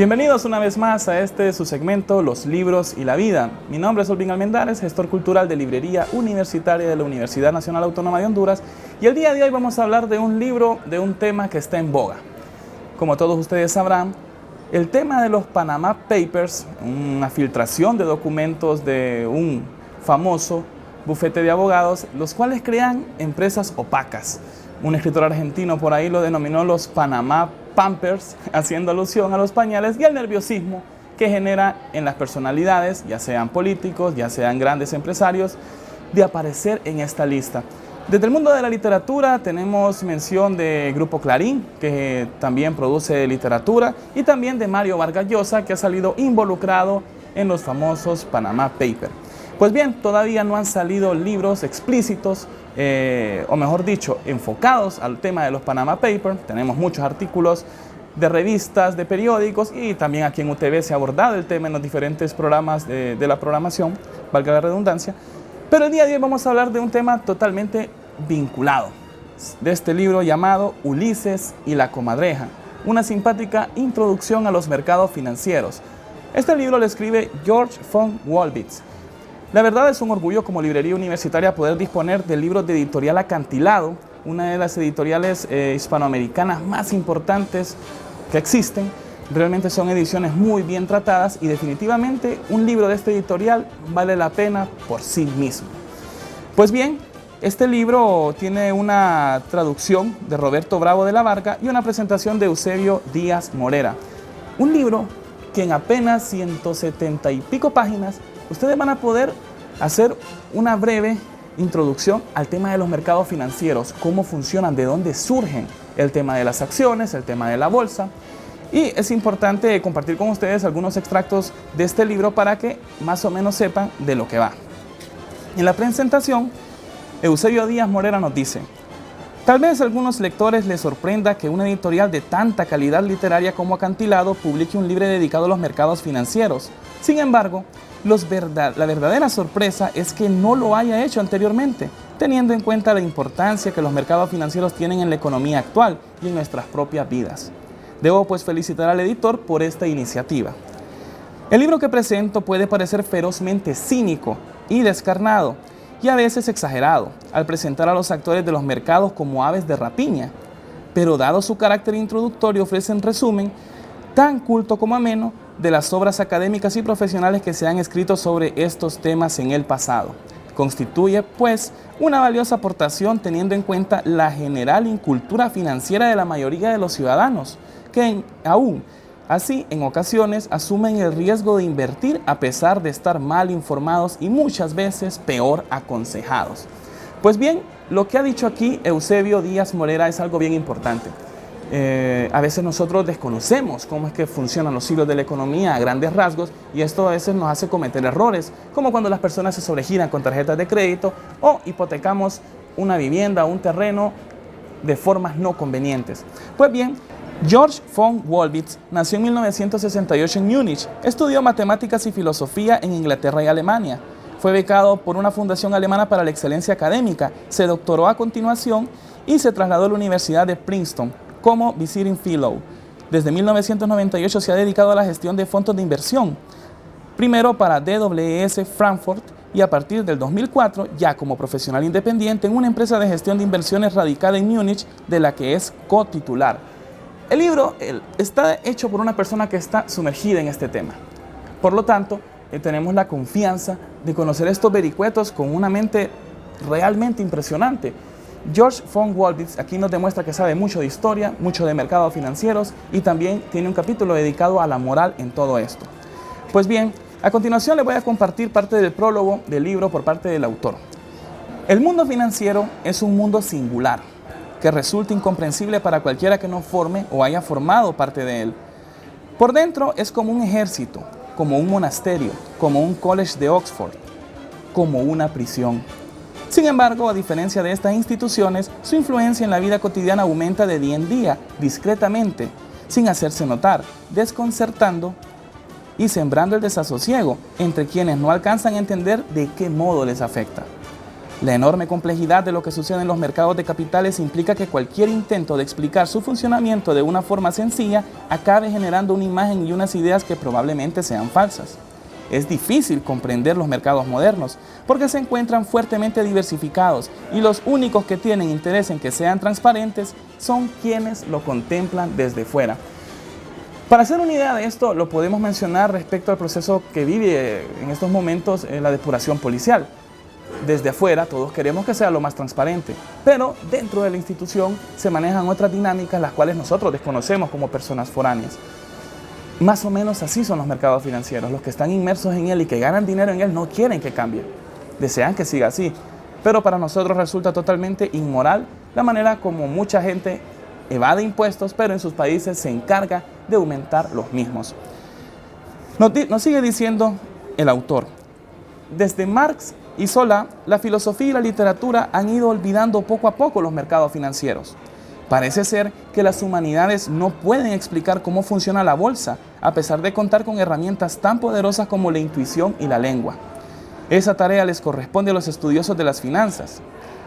Bienvenidos una vez más a su segmento Los libros y la vida. Mi nombre es Olvin Almendares, gestor cultural de Librería Universitaria de la Universidad Nacional Autónoma de Honduras, y el día de hoy vamos a hablar de un libro, de un tema que está en boga. Como todos ustedes sabrán, el tema de los Panama Papers, una filtración de documentos de un famoso bufete de abogados, los cuales crean empresas opacas. Un escritor argentino por ahí lo denominó los Panama Pampers, haciendo alusión a los pañales y al nerviosismo que genera en las personalidades, ya sean políticos, ya sean grandes empresarios, de aparecer en esta lista. Desde el mundo de la literatura tenemos mención de Grupo Clarín, que también produce literatura, y también de Mario Vargas Llosa, que ha salido involucrado en los famosos Panama Papers. Pues bien, todavía no han salido libros explícitos, o mejor dicho, enfocados al tema de los Panama Papers. Tenemos muchos artículos de revistas, de periódicos, y también aquí en UTV se ha abordado el tema en los diferentes programas de la programación, valga la redundancia. Pero el día de hoy vamos a hablar de un tema totalmente vinculado, de este libro llamado Ulises y la Comadreja, una simpática introducción a los mercados financieros. Este libro lo escribe George von Wolbitz. La verdad es un orgullo como librería universitaria poder disponer de libros de editorial Acantilado, una de las editoriales hispanoamericanas más importantes que existen. Realmente son ediciones muy bien tratadas y definitivamente un libro de este editorial vale la pena por sí mismo. Pues bien, este libro tiene una traducción de Roberto Bravo de la Varga y una presentación de Eusebio Díaz Morera. Un libro que en apenas 170 y pico páginas ustedes van a poder hacer una breve introducción al tema de los mercados financieros, cómo funcionan, de dónde surgen, el tema de las acciones, el tema de la bolsa. Y es importante compartir con ustedes algunos extractos de este libro para que más o menos sepan de lo que va. En la presentación, Eusebio Díaz Morera nos dice: tal vez a algunos lectores les sorprenda que una editorial de tanta calidad literaria como Acantilado publique un libro dedicado a los mercados financieros. Sin embargo, la verdadera sorpresa es que no lo haya hecho anteriormente, teniendo en cuenta la importancia que los mercados financieros tienen en la economía actual y en nuestras propias vidas. Debo pues felicitar al editor por esta iniciativa. El libro que presento puede parecer ferozmente cínico y descarnado, y a veces exagerado, al presentar a los actores de los mercados como aves de rapiña, pero dado su carácter introductorio ofrece en resumen, tan culto como ameno, de las obras académicas y profesionales que se han escrito sobre estos temas en el pasado. Constituye, pues, una valiosa aportación teniendo en cuenta la general incultura financiera de la mayoría de los ciudadanos, que aún así, en ocasiones, asumen el riesgo de invertir a pesar de estar mal informados y muchas veces peor aconsejados. Pues bien, lo que ha dicho aquí Eusebio Díaz Morera es algo bien importante. A veces nosotros desconocemos cómo es que funcionan los ciclos de la economía a grandes rasgos, y esto a veces nos hace cometer errores, como cuando las personas se sobregiran con tarjetas de crédito o hipotecamos una vivienda o un terreno de formas no convenientes. Pues bien, George von Wolbitz nació en 1968 en Múnich, estudió matemáticas y filosofía en Inglaterra y Alemania. Fue becado por una fundación alemana para la excelencia académica, se doctoró a continuación y se trasladó a la Universidad de Princeton como Visiting Fellow. Desde 1998 se ha dedicado a la gestión de fondos de inversión, primero para DWS Frankfurt y a partir del 2004 ya como profesional independiente en una empresa de gestión de inversiones radicada en Múnich, de la que es cotitular. El libro está hecho por una persona que está sumergida en este tema. Por lo tanto, tenemos la confianza de conocer estos vericuetos con una mente realmente impresionante. George von Wolbitz aquí nos demuestra que sabe mucho de historia, mucho de mercados financieros, y también tiene un capítulo dedicado a la moral en todo esto. Pues bien, a continuación les voy a compartir parte del prólogo del libro por parte del autor. El mundo financiero es un mundo singular, que resulta incomprensible para cualquiera que no forme o haya formado parte de él. Por dentro es como un ejército, como un monasterio, como un college de Oxford, como una prisión. Sin embargo, a diferencia de estas instituciones, su influencia en la vida cotidiana aumenta de día en día, discretamente, sin hacerse notar, desconcertando y sembrando el desasosiego entre quienes no alcanzan a entender de qué modo les afecta. La enorme complejidad de lo que sucede en los mercados de capitales implica que cualquier intento de explicar su funcionamiento de una forma sencilla acabe generando una imagen y unas ideas que probablemente sean falsas. Es difícil comprender los mercados modernos porque se encuentran fuertemente diversificados y los únicos que tienen interés en que sean transparentes son quienes lo contemplan desde fuera. Para hacer una idea de esto, lo podemos mencionar respecto al proceso que vive en estos momentos la depuración policial. Desde afuera todos queremos que sea lo más transparente, pero dentro de la institución se manejan otras dinámicas las cuales nosotros desconocemos como personas foráneas. Más o menos así son los mercados financieros. Los que están inmersos en él y que ganan dinero en él no quieren que cambie, desean que siga así, pero para nosotros resulta totalmente inmoral la manera como mucha gente evade impuestos, pero en sus países se encarga de aumentar los mismos. Nos sigue diciendo el autor: desde Marx y Zola, la filosofía y la literatura han ido olvidando poco a poco los mercados financieros. Parece ser que las humanidades no pueden explicar cómo funciona la bolsa, a pesar de contar con herramientas tan poderosas como la intuición y la lengua. Esa tarea les corresponde a los estudiosos de las finanzas.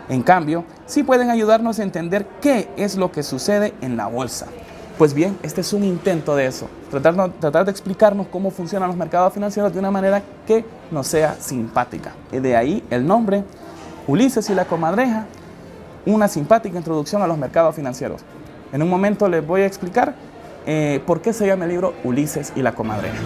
En cambio, sí pueden ayudarnos a entender qué es lo que sucede en la bolsa. Pues bien, este es un intento de eso, tratar de explicarnos cómo funcionan los mercados financieros de una manera que nos sea simpática. Y de ahí el nombre, Ulises y la comadreja, una simpática introducción a los mercados financieros. En un momento les voy a explicar por qué se llama el libro Ulises y la comadreja.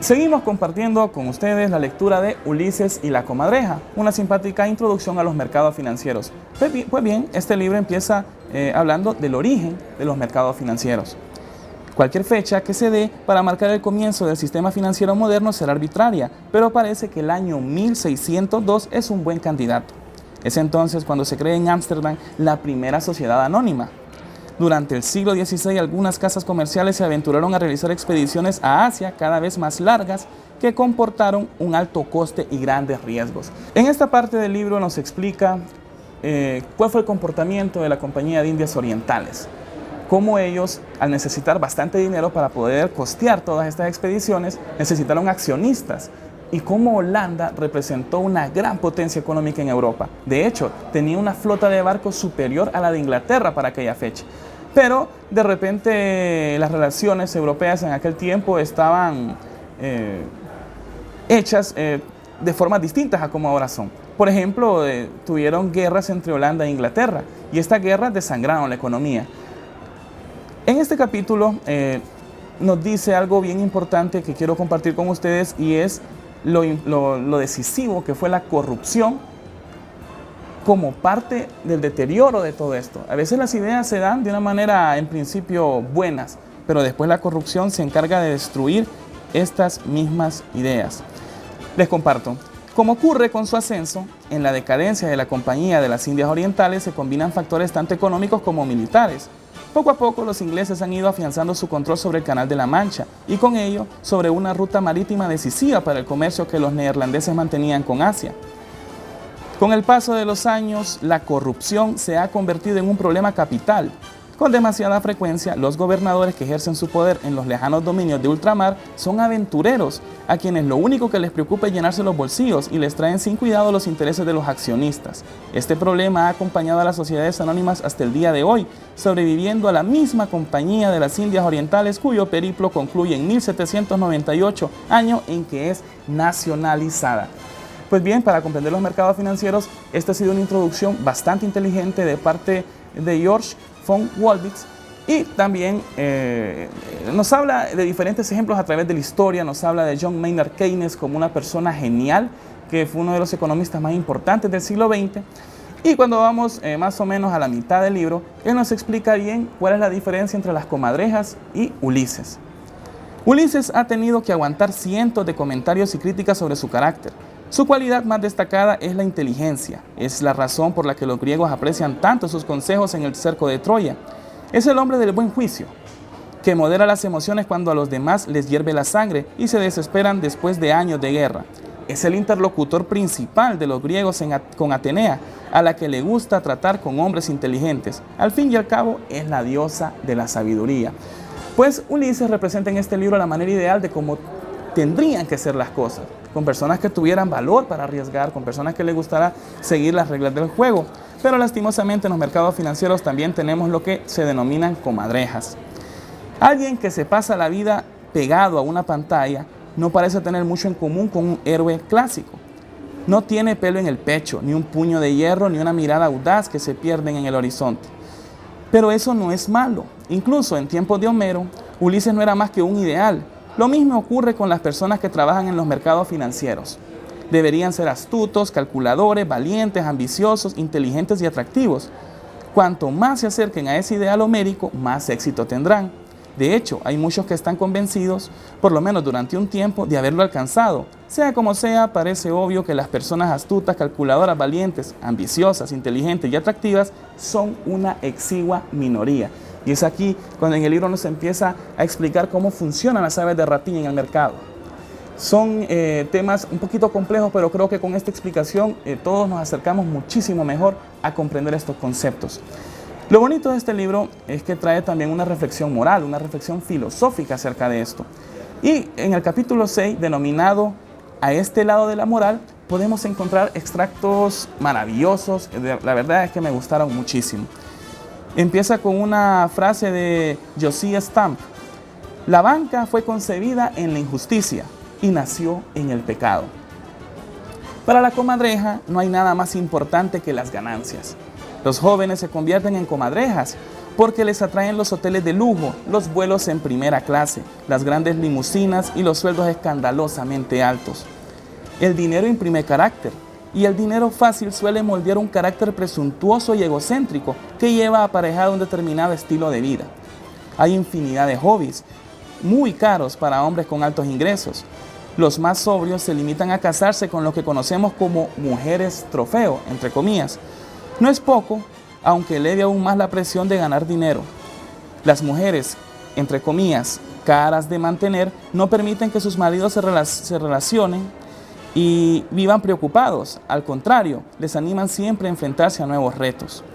Seguimos compartiendo con ustedes la lectura de Ulises y la comadreja, una simpática introducción a los mercados financieros. Pues bien, este libro empieza hablando del origen de los mercados financieros. Cualquier fecha que se dé para marcar el comienzo del sistema financiero moderno será arbitraria, pero parece que el año 1602 es un buen candidato. Es entonces cuando se crea en Ámsterdam la primera sociedad anónima. Durante el siglo XVI, algunas casas comerciales se aventuraron a realizar expediciones a Asia cada vez más largas que comportaron un alto coste y grandes riesgos. En esta parte del libro nos explica cuál fue el comportamiento de la Compañía de Indias Orientales, cómo ellos, al necesitar bastante dinero para poder costear todas estas expediciones, necesitaron accionistas, y cómo Holanda representó una gran potencia económica en Europa. De hecho, tenía una flota de barcos superior a la de Inglaterra para aquella fecha. Pero de repente las relaciones europeas en aquel tiempo estaban hechas de formas distintas a como ahora son. Por ejemplo, tuvieron guerras entre Holanda e Inglaterra y estas guerras desangraron la economía. En este capítulo nos dice algo bien importante que quiero compartir con ustedes, y es lo decisivo que fue la corrupción como parte del deterioro de todo esto. A veces las ideas se dan de una manera en principio buenas, pero después la corrupción se encarga de destruir estas mismas ideas. Les comparto. Como ocurre con su ascenso, en la decadencia de la Compañía de las Indias Orientales se combinan factores tanto económicos como militares. Poco a poco los ingleses han ido afianzando su control sobre el Canal de la Mancha y con ello sobre una ruta marítima decisiva para el comercio que los neerlandeses mantenían con Asia. Con el paso de los años, la corrupción se ha convertido en un problema capital. Con demasiada frecuencia, los gobernadores que ejercen su poder en los lejanos dominios de ultramar son aventureros, a quienes lo único que les preocupa es llenarse los bolsillos y les traen sin cuidado los intereses de los accionistas. Este problema ha acompañado a las sociedades anónimas hasta el día de hoy, sobreviviendo a la misma Compañía de las Indias Orientales, cuyo periplo concluye en 1798, año en que es nacionalizada. Pues bien, para comprender los mercados financieros, esta ha sido una introducción bastante inteligente de parte de George von Wolbitz, y también nos habla de diferentes ejemplos a través de la historia. Nos habla de John Maynard Keynes como una persona genial, que fue uno de los economistas más importantes del siglo XX. Y cuando vamos más o menos a la mitad del libro, él nos explica bien cuál es la diferencia entre las comadrejas y Ulises. Ulises ha tenido que aguantar cientos de comentarios y críticas sobre su carácter. Su cualidad más destacada es la inteligencia. Es la razón por la que los griegos aprecian tanto sus consejos en el cerco de Troya. Es el hombre del buen juicio, que modera las emociones cuando a los demás les hierve la sangre y se desesperan después de años de guerra. Es el interlocutor principal de los griegos con Atenea, a la que le gusta tratar con hombres inteligentes. Al fin y al cabo, es la diosa de la sabiduría. Pues Ulises representa en este libro la manera ideal de cómo tendrían que ser las cosas, con personas que tuvieran valor para arriesgar, con personas que les gustara seguir las reglas del juego. Pero lastimosamente en los mercados financieros también tenemos lo que se denominan comadrejas. Alguien que se pasa la vida pegado a una pantalla no parece tener mucho en común con un héroe clásico. No tiene pelo en el pecho, ni un puño de hierro, ni una mirada audaz que se pierden en el horizonte. Pero eso no es malo. Incluso en tiempos de Homero, Ulises no era más que un ideal. Lo mismo ocurre con las personas que trabajan en los mercados financieros. Deberían ser astutos, calculadores, valientes, ambiciosos, inteligentes y atractivos. Cuanto más se acerquen a ese ideal homérico, más éxito tendrán. De hecho, hay muchos que están convencidos, por lo menos durante un tiempo, de haberlo alcanzado. Sea como sea, parece obvio que las personas astutas, calculadoras, valientes, ambiciosas, inteligentes y atractivas son una exigua minoría. Y es aquí cuando en el libro nos empieza a explicar cómo funcionan las aves de rapiña en el mercado. Son temas un poquito complejos, pero creo que con esta explicación todos nos acercamos muchísimo mejor a comprender estos conceptos. Lo bonito de este libro es que trae también una reflexión moral, una reflexión filosófica acerca de esto. Y en el capítulo 6, denominado A este lado de la moral, podemos encontrar extractos maravillosos. La verdad es que me gustaron muchísimo. Empieza con una frase de Josiah Stamp. La banca fue concebida en la injusticia y nació en el pecado. Para la comadreja no hay nada más importante que las ganancias. Los jóvenes se convierten en comadrejas porque les atraen los hoteles de lujo, los vuelos en primera clase, las grandes limusinas y los sueldos escandalosamente altos. El dinero imprime carácter y el dinero fácil suele moldear un carácter presuntuoso y egocéntrico que lleva aparejado un determinado estilo de vida. Hay infinidad de hobbies muy caros para hombres con altos ingresos. Los más sobrios se limitan a casarse con lo que conocemos como mujeres trofeo, entre comillas. No es poco, aunque eleve aún más la presión de ganar dinero. Las mujeres, entre comillas, caras de mantener, no permiten que sus maridos se relacionen y vivan preocupados. Al contrario, les animan siempre a enfrentarse a nuevos retos.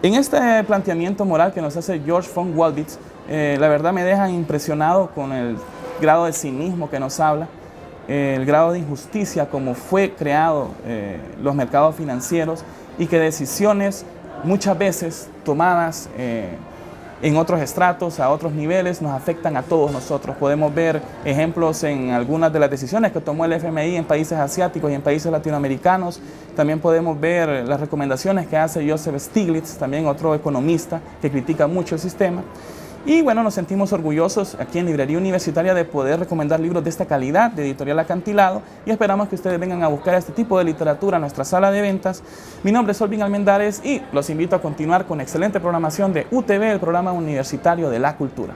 En este planteamiento moral que nos hace George von Waldwitz, la verdad me deja impresionado con el grado de cinismo que nos habla, el grado de injusticia como fue creado los mercados financieros, y que decisiones muchas veces tomadas en otros estratos, a otros niveles, nos afectan a todos nosotros. Podemos ver ejemplos en algunas de las decisiones que tomó el FMI en países asiáticos y en países latinoamericanos. También podemos ver las recomendaciones que hace Joseph Stiglitz, también otro economista que critica mucho el sistema. Y bueno, nos sentimos orgullosos aquí en Librería Universitaria de poder recomendar libros de esta calidad, de Editorial Acantilado, y esperamos que ustedes vengan a buscar este tipo de literatura a nuestra sala de ventas. Mi nombre es Olvin Almendares y los invito a continuar con excelente programación de UTV, el Programa Universitario de la Cultura.